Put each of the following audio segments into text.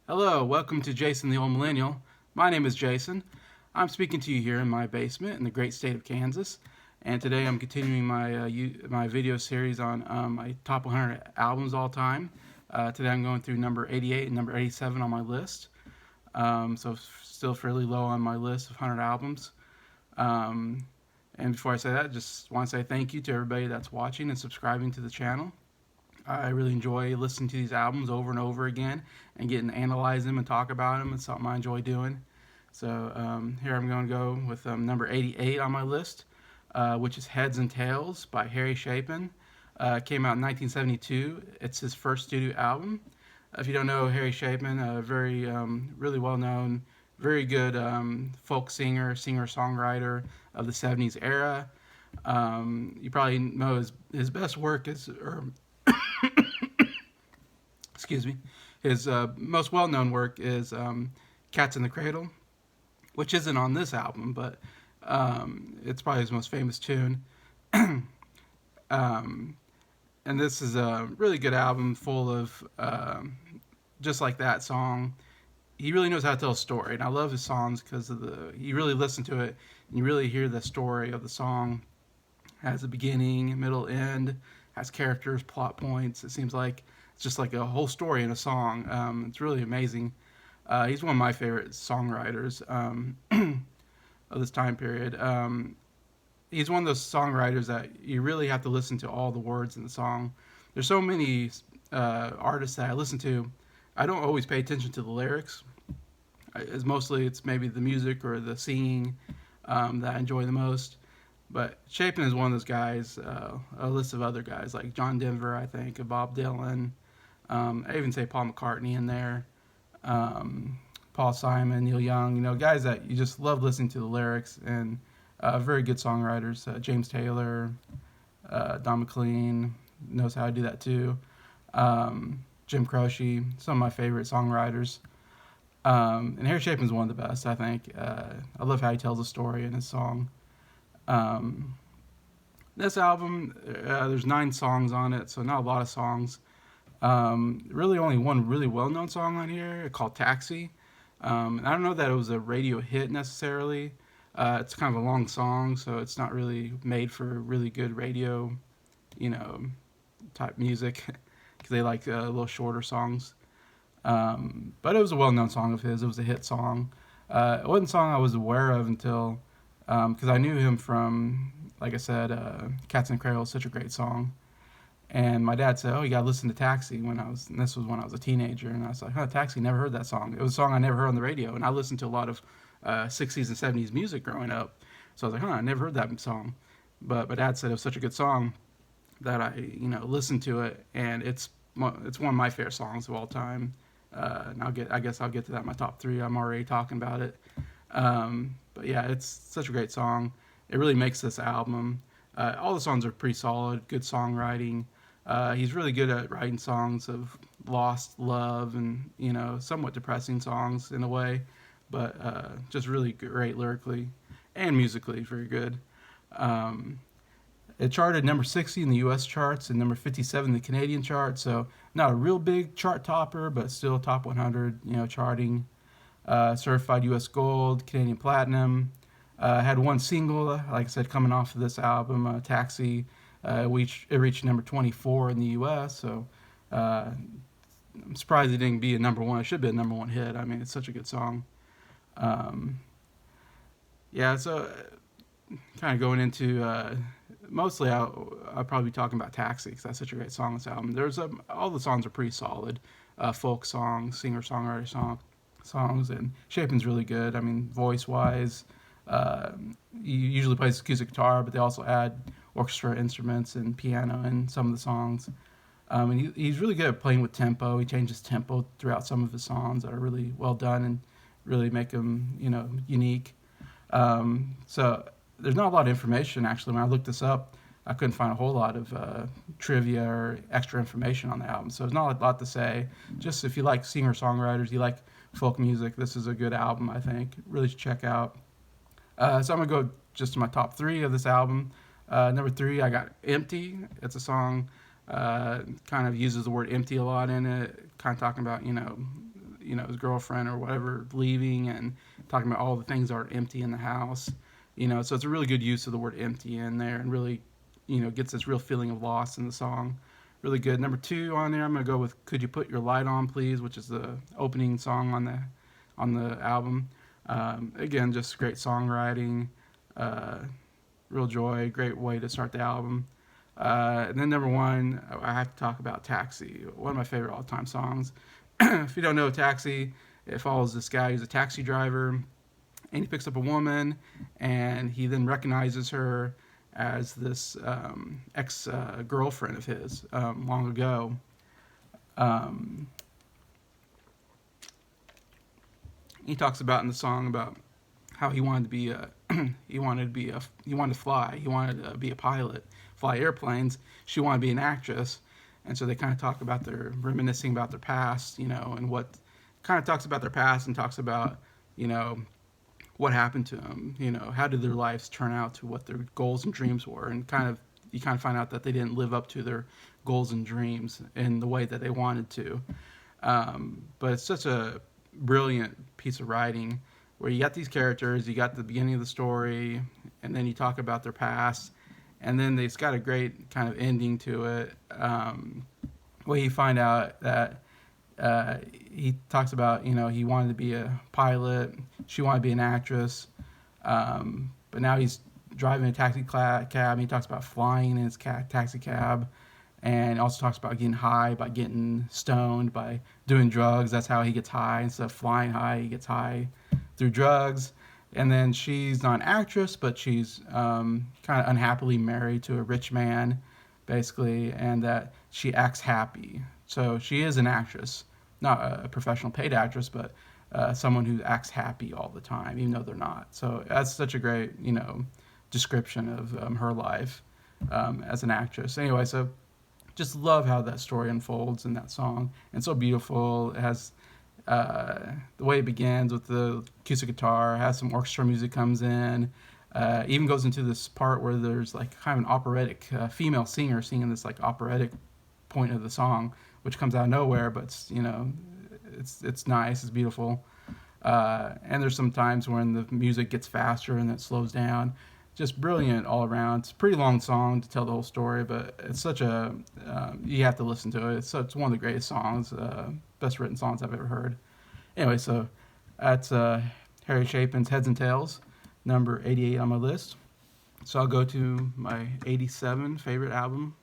Hello, welcome to Jason the Old Millennial. My name is Jason. I'm speaking to you here in my basement in the great state of Kansas, and today I'm continuing my video series on my top 100 albums all time. Today I'm going through number 88 and number 87 on my list, so still fairly low on my list of 100 albums. Um, and before I say that, just want to say thank you to everybody that's watching and subscribing to the channel. I really enjoy listening to these albums over and over again and getting to analyze them and talk about them. It's something I enjoy doing. So here I'm going to go with number 88 on my list, which is Heads and Tails by Harry Chapin. Came out in 1972. It's his first studio album. If you don't know Harry Chapin, a very really well known, very good folk singer-songwriter of the 70s era. You probably know his best work is, or excuse me, his most well-known work is "Cats in the Cradle," which isn't on this album, but it's probably his most famous tune. um, and this is a really good album full of just like that song. He really knows how to tell a story, and I love his songs because of you really listen to it and you really hear the story of the song. Has a beginning, middle, end, has characters, plot points. It seems like it's just like a whole story in a song. It's really amazing. He's one of my favorite songwriters of this time period. He's one of those songwriters that you really have to listen to all the words in the song. There's so many artists that I listen to. I don't always pay attention to the lyrics. It's mostly maybe the music or the singing that I enjoy the most. But Chapin is one of those guys, a list of other guys like John Denver, I think, Bob Dylan. I even say Paul McCartney in there, Paul Simon, Neil Young, guys that you just love listening to the lyrics, and very good songwriters. James Taylor, Don McLean knows how to do that too. Jim Croce, some of my favorite songwriters. And Harry Chapin's one of the best, I think. I love how he tells a story in his song. This album, there's 9 songs on it, so not a lot of songs. Really only one really well-known song on here called Taxi. And I don't know that it was a radio hit necessarily. It's kind of a long song, so it's not really made for really good radio, type music, because they like a little shorter songs. But it was a well-known song of his. It was a hit song. It wasn't a song I was aware of until, because I knew him from, like I said, Cats in the Cradle is such a great song. And my dad said, "Oh, you gotta listen to Taxi." And this was when I was a teenager, and I was like, "Huh, Taxi? Never heard that song." It was a song I never heard on the radio, and I listened to a lot of '60s and '70s music growing up, so I was like, "Huh, I never heard that song." But my dad said it was such a good song that I, listened to it, and it's one of my favorite songs of all time. And I guess I'll get to that in my top 3. I'm already talking about it, but yeah, it's such a great song. It really makes this album. All the songs are pretty solid, good songwriting. He's really good at writing songs of lost love and, somewhat depressing songs in a way, but just really great lyrically and musically, very good. It charted number 60 in the U.S. charts and number 57 in the Canadian chart, so not a real big chart topper, but still top 100, charting. Certified U.S. Gold, Canadian Platinum. Had one single, like I said, coming off of this album, Taxi. It reached number 24 in the U.S., so I'm surprised it didn't be a number 1. It should be a number 1 hit. I mean, it's such a good song. Yeah, so kind of going into, mostly I'll probably be talking about Taxi because that's such a great song on this album. All the songs are pretty solid. Folk songs, singer-songwriter songs, and Chapin's really good. I mean, voice-wise, he usually plays acoustic guitar, but they also add orchestra instruments and piano in some of the songs. And he's really good at playing with tempo. He changes tempo throughout some of his songs that are really well done and really make them, unique. So there's not a lot of information, actually. When I looked this up, I couldn't find a whole lot of trivia or extra information on the album. So there's not a lot to say. Just if you like singer-songwriters, you like folk music, this is a good album, I think. Really should check out. So I'm going to go just to my top 3 of this album. Number 3, I got Empty. It's a song kind of uses the word empty a lot in it, kind of talking about, his girlfriend or whatever leaving, and talking about all the things that are empty in the house. So it's a really good use of the word empty in there, and really, gets this real feeling of loss in the song. Really good. Number two on there, I'm gonna go with "Could You Put Your Light On, Please," which is the opening song on the album. Again, just great songwriting, uh, real joy, great way to start the album. And then number one, I have to talk about "Taxi," one of my favorite all-time songs. If you don't know Taxi, it follows this guy who's a taxi driver, and he picks up a woman, and he then recognizes her as this ex girlfriend of his long ago. Um, he talks about in the song about how he wanted to be a he wanted to fly, he wanted to be a pilot, fly airplanes. She wanted to be an actress, and so they kind of talk about their reminiscing about their past, and what kind of talks about their past and talks about you know what happened to them, how did their lives turn out to what their goals and dreams were, and you kind of find out that they didn't live up to their goals and dreams in the way that they wanted to. But it's such a brilliant piece of writing where you got these characters, you got the beginning of the story, and then you talk about their past, and then it's got a great kind of ending to it, where you find out that he talks about, he wanted to be a pilot, she wanted to be an actress, but now he's driving a taxi cab, and he talks about flying in his taxi cab, and also talks about getting high by getting stoned by doing drugs. That's how he gets high. Instead of flying high, he gets high through drugs. And then she's not an actress, but she's kind of unhappily married to a rich man, basically, and that she acts happy. So she is an actress, not a professional paid actress, but someone who acts happy all the time, even though they're not. So that's such a great, description of her life as an actress. Anyway, so just love how that story unfolds in that song. And so beautiful. It has the way it begins with the acoustic guitar, has some orchestra music comes in, even goes into this part where there's like kind of an operatic female singer singing this like operatic point of the song, which comes out of nowhere, but it's nice, it's beautiful. And there's some times when the music gets faster and it slows down. Just brilliant all around. It's a pretty long song to tell the whole story, but it's such a you have to listen to it. It's one of the greatest songs, best written songs I've ever heard. Anyway, so that's Harry Chapin's Heads and Tails, number 88 on my list. So I'll go to my 87 favorite album,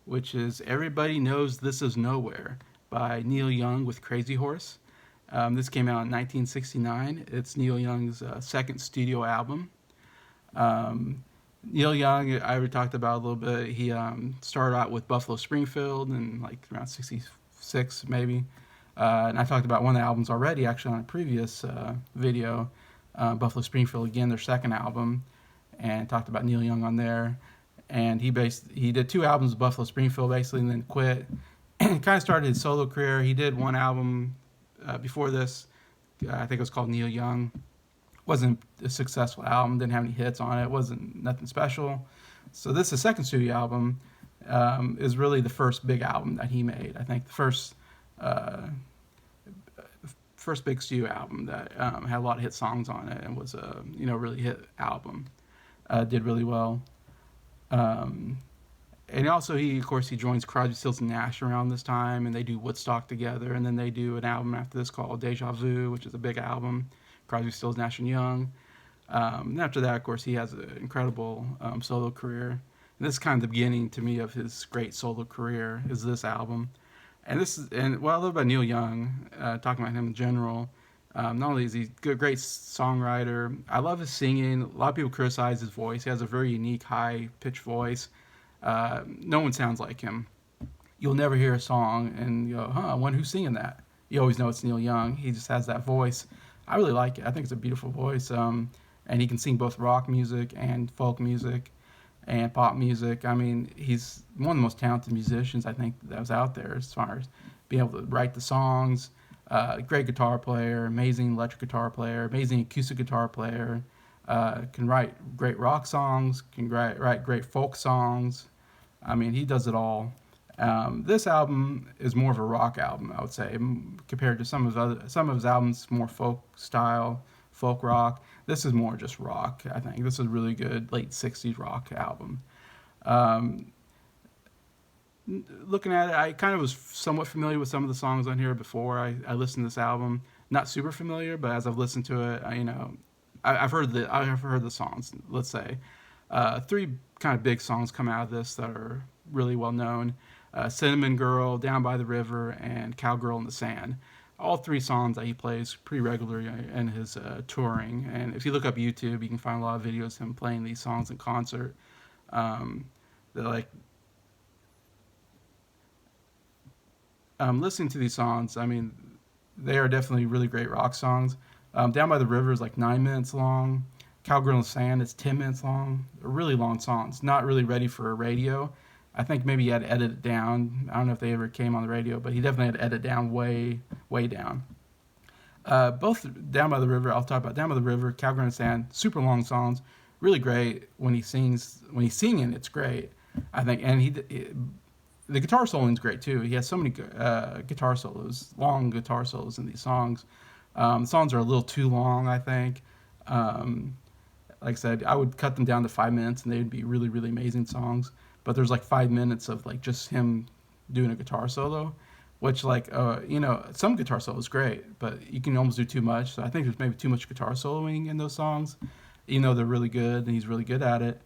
which is Everybody Knows This Is Nowhere by Neil Young with Crazy Horse. This came out in 1969. It's Neil Young's second studio album. Neil Young, I already talked about a little bit. He started out with Buffalo Springfield in like around 66 maybe. And I talked about one of the albums already actually on a previous video, Buffalo Springfield, again, their second album, and talked about Neil Young on there. And he did two albums with Buffalo Springfield basically and then quit. And kind of started his solo career. He did one album before this, I think it was called Neil Young. Wasn't a successful album, didn't have any hits on it, wasn't nothing special. So this, the second studio album, is really the first big album that he made. I think the first big studio album that had a lot of hit songs on it and was a really hit album. Did really well. And also he joins Crosby, Stills and Nash around this time, and they do Woodstock together, and then they do an album after this called Deja Vu, which is a big album. Crosby, Stills, Nash and Young. And after that, of course, he has an incredible solo career. And this is kind of the beginning to me of his great solo career, is this album. And what I love about Neil Young, talking about him in general, not only is he a great songwriter, I love his singing. A lot of people criticize his voice. He has a very unique, high-pitched voice. No one sounds like him. You'll never hear a song and you go, I wonder who's singing that. You always know it's Neil Young. He just has that voice. I really like it. I think it's a beautiful voice. And he can sing both rock music and folk music and pop music. I mean, he's one of the most talented musicians I think that was out there as far as being able to write the songs. Great guitar player, amazing electric guitar player, amazing acoustic guitar player. Can write great rock songs, can write great folk songs. I mean, he does it all. This album is more of a rock album, I would say, compared to some of his albums, more folk style, folk rock. This is more just rock. I think this is a really good late '60s rock album. Um, Looking at it, I kind of was somewhat familiar with some of the songs on here before I listened to this album. Not super familiar, but as I've listened to it, I've heard the songs. Let's say three kind of big songs come out of this that are really well known: "Cinnamon Girl," "Down by the River," and "Cowgirl in the Sand." All three songs that he plays pretty regularly in his touring. And if you look up YouTube, you can find a lot of videos of him playing these songs in concert. Um, they're like listening to these songs, I mean, they are definitely really great rock songs. Down by the River is like 9 minutes long. Cowgirl in the Sand is 10 minutes long. They're really long songs. Not really ready for a radio. I think maybe he had to edit it down. I don't know if they ever came on the radio, but he definitely had to edit down way, way down. Both Down by the River, I'll talk about Down by the River, Cowgirl in the Sand, super long songs, really great. When he's singing, it's great. I think, and the guitar soloing is great too. He has so many guitar solos, long guitar solos in these songs. The songs are a little too long, I think. Um, like I said, I would cut them down to 5 minutes, and they'd be really, really amazing songs. But there's like 5 minutes of like just him doing a guitar solo, which some guitar solo is great, but you can almost do too much. So I think there's maybe too much guitar soloing in those songs, even though they're really good and he's really good at it.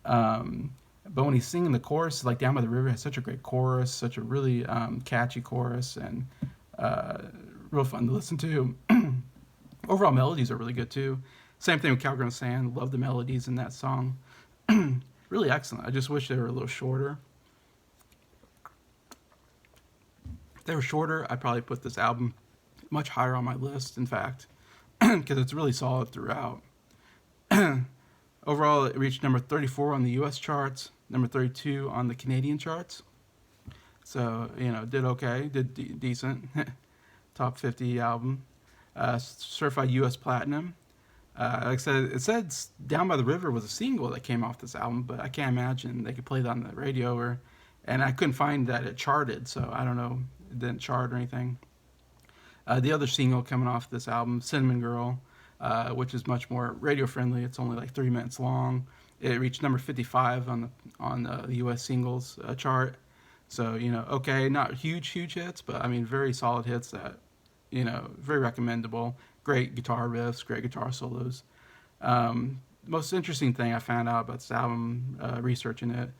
Um, but when he's singing the chorus, like "Down by the River" has such a great chorus, such a really catchy chorus, and uh, real fun to listen to. Overall melodies are really good too. Same thing with "Cowgirl in the Sand." Love the melodies in that song. Really excellent. I just wish they were a little shorter. If they were shorter, I'd probably put this album much higher on my list, in fact, because it's really solid throughout. Overall, it reached number 34 on the US charts, number 32 on the Canadian charts. So, did okay, did decent. Top 50 album. Certified US Platinum. Like I said, it said "Down by the River" was a single that came off this album, but I can't imagine they could play that on the radio, and I couldn't find that it charted, so I don't know, it didn't chart or anything. The other single coming off this album, "Cinnamon Girl," which is much more radio friendly. It's only like 3 minutes long. It reached number 55 on the U.S. singles chart. So okay, not huge hits, but I mean very solid hits that very recommendable. Great guitar riffs, great guitar solos. Most interesting thing I found out about this album, researching it,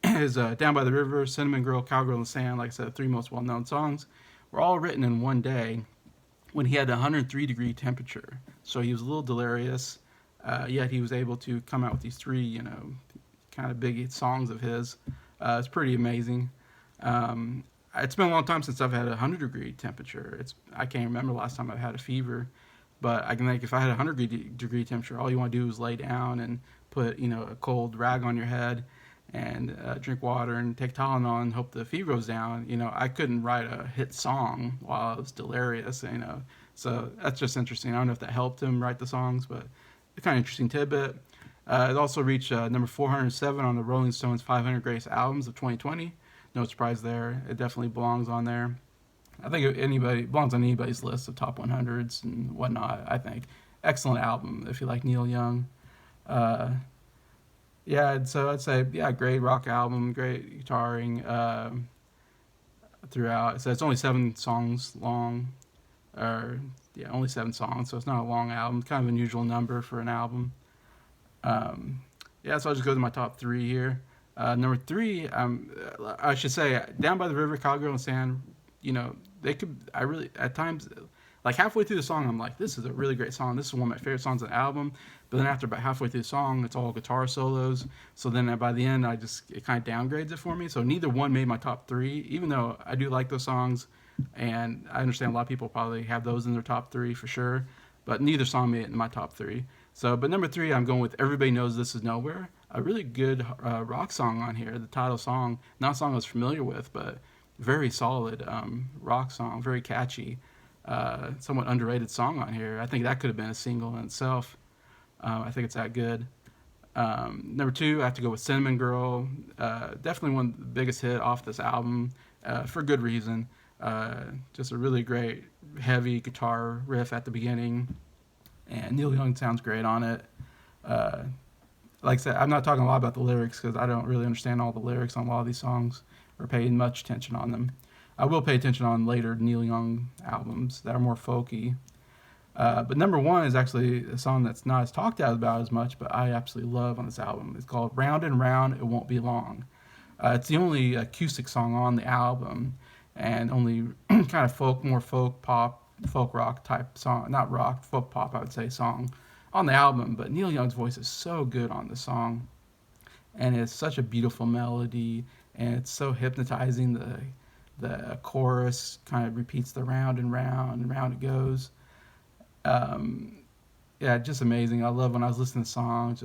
is "Down by the River," "Cinnamon Girl," "Cowgirl in the Sand." Like I said, three most well-known songs were all written in one day when he had a 103-degree temperature. So he was a little delirious, yet he was able to come out with these three, kind of big songs of his. It's pretty amazing. It's been a long time since I've had a 100-degree temperature. I can't remember the last time I've had a fever, but I can think if I had a 100-degree temperature, all you want to do is lay down and put a cold rag on your head and drink water and take Tylenol and hope the fever goes down. I couldn't write a hit song while I was delirious. So that's just interesting. I don't know if that helped him write the songs, but it's kind of interesting tidbit. It also reached number 407 on the Rolling Stones 500 Greatest Albums of 2020. No surprise there. It definitely belongs on there. I think anybody belongs on anybody's list of top 100s and whatnot. I think excellent album if you like Neil Young. Uh, yeah, so I'd say great rock album, great guitaring throughout. So it's only 7 songs long, or only 7 songs. So it's not a long album. Kind of an unusual number for an album. So I'll just go to my top 3 here. Number 3, I should say, "Down by the River," "Cowgirl in the Sand." They could. I really at times, like halfway through the song, I'm like, this is a really great song. This is one of my favorite songs on the album. But then after about halfway through the song, it's all guitar solos. So then by the end, it kind of downgrades it for me. So neither one made my top 3, even though I do like those songs, and I understand a lot of people probably have those in their top 3 for sure. But neither song made it in my top 3. So, but number 3, I'm going with "Everybody Knows This Is Nowhere." A really good rock song on here. The title song, not a song I was familiar with, but very solid rock song, very catchy, somewhat underrated song on here. I think that could have been a single in itself. I think it's that good. Number two, I have to go with Cinnamon Girl. Definitely one of the biggest hit off this album, for good reason. Just a really great heavy guitar riff at the beginning, and Neil Young sounds great on it. Uh, like I said, I'm not talking a lot about the lyrics because I don't really understand all the lyrics on a lot of these songs or pay much attention on them. I will pay attention on later Neil Young albums that are more folky. But number one is actually a song that's not as talked about as much, but I absolutely love on this album. It's called "Round and Round." It won't be long. It's the only acoustic song on the album, and only kind of more folk pop, folk rock type song, not rock, folk pop, I would say, song on the album. But Neil Young's voice is so good on this song, and it's such a beautiful melody, and it's so hypnotizing. The chorus kind of repeats the round and round it goes. Um, yeah, just amazing. I love when I was listening to songs,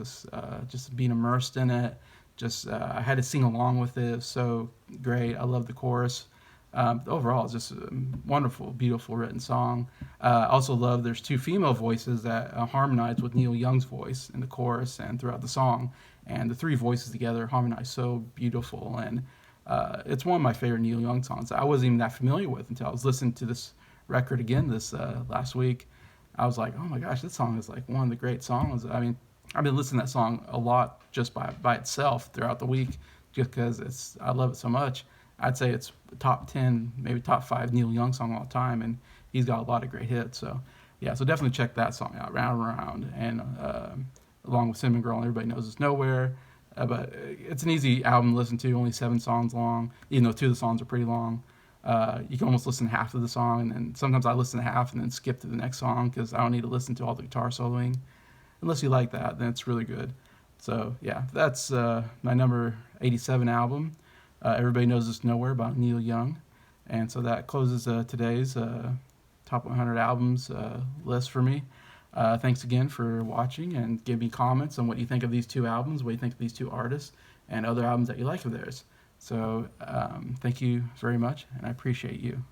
just being immersed in it. Just I had to sing along with it. It was so great. I love the chorus. Overall, it's just a wonderful, beautiful written song. I also love there's two female voices that harmonize with Neil Young's voice in the chorus and throughout the song, and the three voices together harmonize so beautiful. And it's one of my favorite Neil Young songs. I wasn't even that familiar with until I was listening to this record again this last week. I was like, oh my gosh, this song is like one of the great songs. I mean, I've been listening to that song a lot just by itself throughout the week, just because I love it so much. I'd say it's top 10, maybe top 5 Neil Young song of all time, and he's got a lot of great hits. So yeah, so definitely check that song out, Round and Round, and along with Cinnamon Girl and Everybody Knows It's Nowhere. But it's an easy album to listen to, only 7 songs long, even though 2 of the songs are pretty long. You can almost listen to half of the song, and then sometimes I listen to half and then skip to the next song because I don't need to listen to all the guitar soloing. Unless you like that, then it's really good. So yeah, that's my number 87 album. Everybody Knows It's Nowhere about Neil Young, and so that closes today's top 100 albums list for me. Thanks again for watching, and give me comments on what you think of these 2 albums, what you think of these 2 artists, and other albums that you like of theirs. So thank you very much, and I appreciate you.